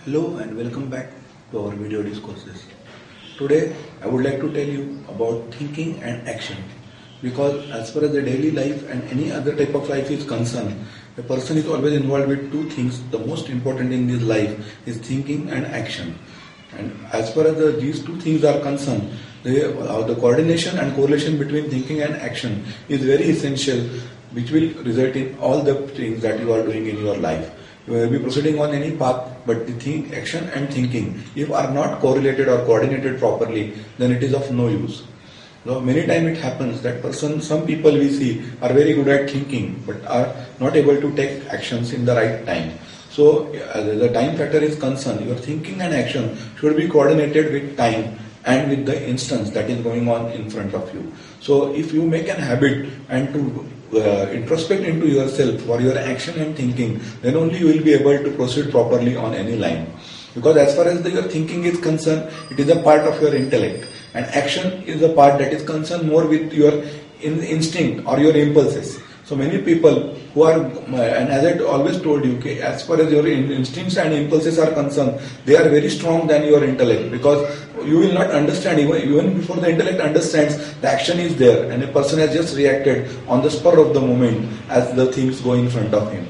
Hello and welcome back to our video discourses. Today I would like to tell you about thinking and action, because as far as the daily life and any other type of life is concerned, a person is always involved with two things. The most important in this life is thinking and action. And as far as these two things are concerned, the coordination and correlation between thinking and action is very essential, which will result in all the things that you are doing in your life. You will be proceeding on any path, but the action and thinking, if are not correlated or coordinated properly, then it is of no use. Now, many times it happens that some people we see are very good at thinking, but are not able to take actions in the right time. So, the time factor is concerned. Your thinking and action should be coordinated with time and with the instance that is going on in front of you. So, if you make an habit and to introspect into yourself for your action and thinking, then only you will be able to proceed properly on any line. Because as far as your thinking is concerned, it is a part of your intellect, and action is a part that is concerned more with your instinct or your impulses. So many people who are, and as I always told you, okay, as far as your instincts and impulses are concerned, they are very strong than your intellect, because you will not understand, even before the intellect understands, the action is there and a person has just reacted on the spur of the moment as the things go in front of him.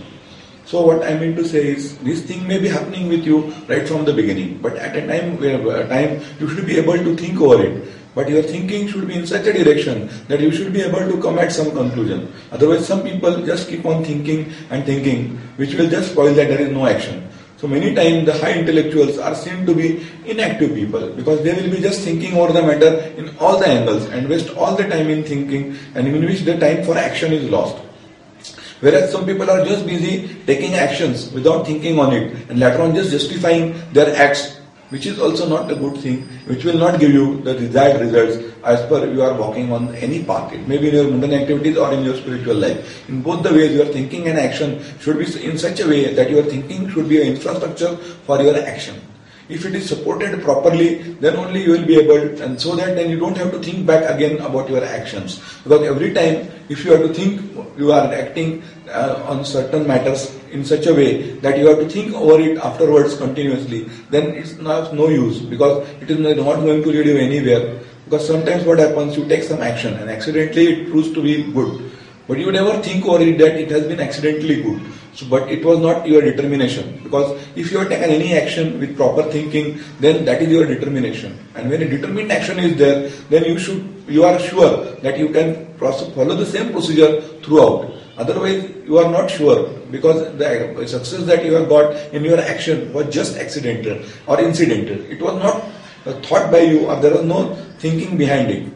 So what I mean to say is, this thing may be happening with you right from the beginning, but at a time you should be able to think over it. But your thinking should be in such a direction that you should be able to come at some conclusion. Otherwise, some people just keep on thinking and thinking, which will just spoil that there is no action. So many times the high intellectuals are seen to be inactive people, because they will be just thinking over the matter in all the angles and waste all the time in thinking, and in which the time for action is lost. Whereas some people are just busy taking actions without thinking on it, and later on just justifying their acts, which is also not a good thing, which will not give you the desired results as per you are walking on any path. It may be in your mundane activities or in your spiritual life. In both the ways, your thinking and action should be in such a way that your thinking should be an infrastructure for your action. If it is supported properly, then only you will be able, and so that then you don't have to think back again about your actions. Because every time, if you have to think, you are acting on certain matters in such a way that you have to think over it afterwards continuously, then it's not no use, because it is not going to lead you anywhere. Because sometimes what happens, you take some action and accidentally it proves to be good, but you never think over it that it has been accidentally good. So, but it was not your determination, because if you have taken any action with proper thinking, then that is your determination. And when a determined action is there, then you are sure that you can follow the same procedure throughout. Otherwise, you are not sure, because the success that you have got in your action was just accidental or incidental. It was not thought by you, or there was no thinking behind it.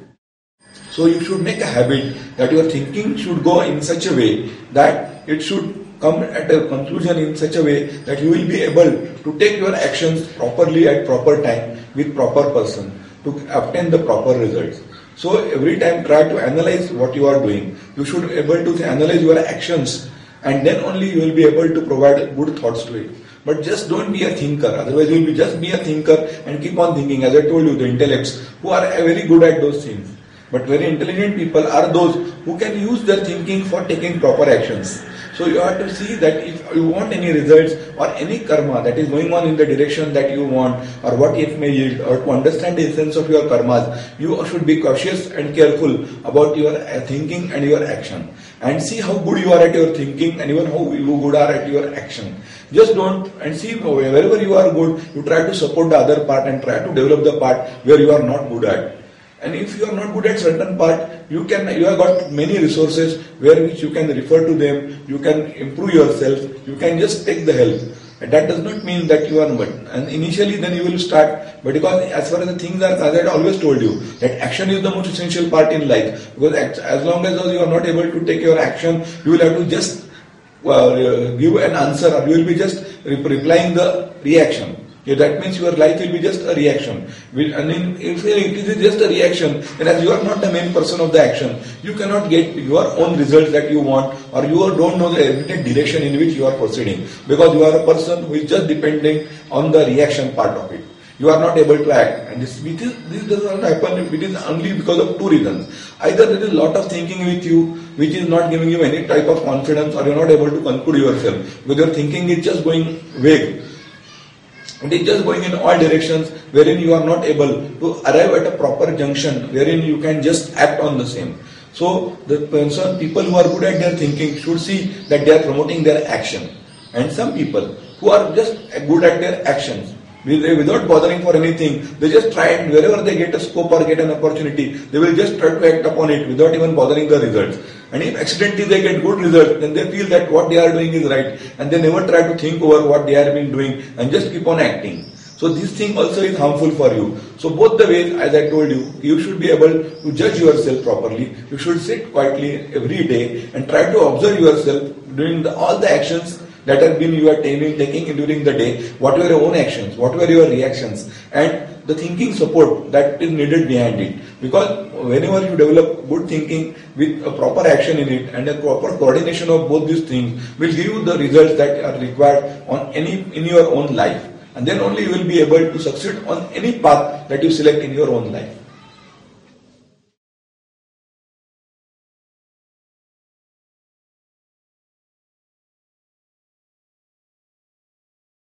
So you should make a habit that your thinking should go in such a way that it should come at a conclusion in such a way that you will be able to take your actions properly at proper time with proper person to obtain the proper results. So every time try to analyze what you are doing. You should be able to analyze your actions, and then only you will be able to provide good thoughts to it. But just don't be a thinker. Otherwise you will just be a thinker and keep on thinking. As I told you, the intellects who are very good at those things. But very intelligent people are those who can use their thinking for taking proper actions. So you have to see that if you want any results or any karma that is going on in the direction that you want, or what it may yield, or to understand the essence of your karmas, you should be cautious and careful about your thinking and your action. And see how good you are at your thinking, and even how you good are at your action. Just don't, and see wherever you are good, you try to support the other part and try to develop the part where you are not good at. And if you are not good at certain part, you have got many resources which you can refer to them, you can improve yourself, you can just take the help. And that does not mean that you are good. And initially then you will start, but because as far as the things are, as I always told you, that action is the most essential part in life. Because as long as you are not able to take your action, you will have to just give an answer, or you will be just replying the reaction. That means your life will be just a reaction. And if it is just a reaction, then as you are not the main person of the action, you cannot get your own results that you want, or you don't know the evident direction in which you are proceeding, because you are a person who is just depending on the reaction part of it. You are not able to act, and this does not happen. It is only because of two reasons. Either there is a lot of thinking with you, which is not giving you any type of confidence, or you are not able to conclude yourself, because your thinking is just going vague. It is just going in all directions wherein you are not able to arrive at a proper junction wherein you can just act on the same. So the people who are good at their thinking should see that they are promoting their action. And some people who are just good at their actions, without bothering for anything, they just try, and wherever they get a scope or get an opportunity, they will just try to act upon it without even bothering the results. And if accidentally they get good results, then they feel that what they are doing is right, and they never try to think over what they have been doing and just keep on acting. So this thing also is harmful for you. So both the ways, as I told you, you should be able to judge yourself properly. You should sit quietly every day and try to observe yourself doing all the actions that have been you are taking during the day. What were your own actions? What were your reactions? And the thinking support that is needed behind it. Because whenever you develop good thinking with a proper action in it and a proper coordination of both these things will give you the results that are required in your own life. And then only you will be able to succeed on any path that you select in your own life.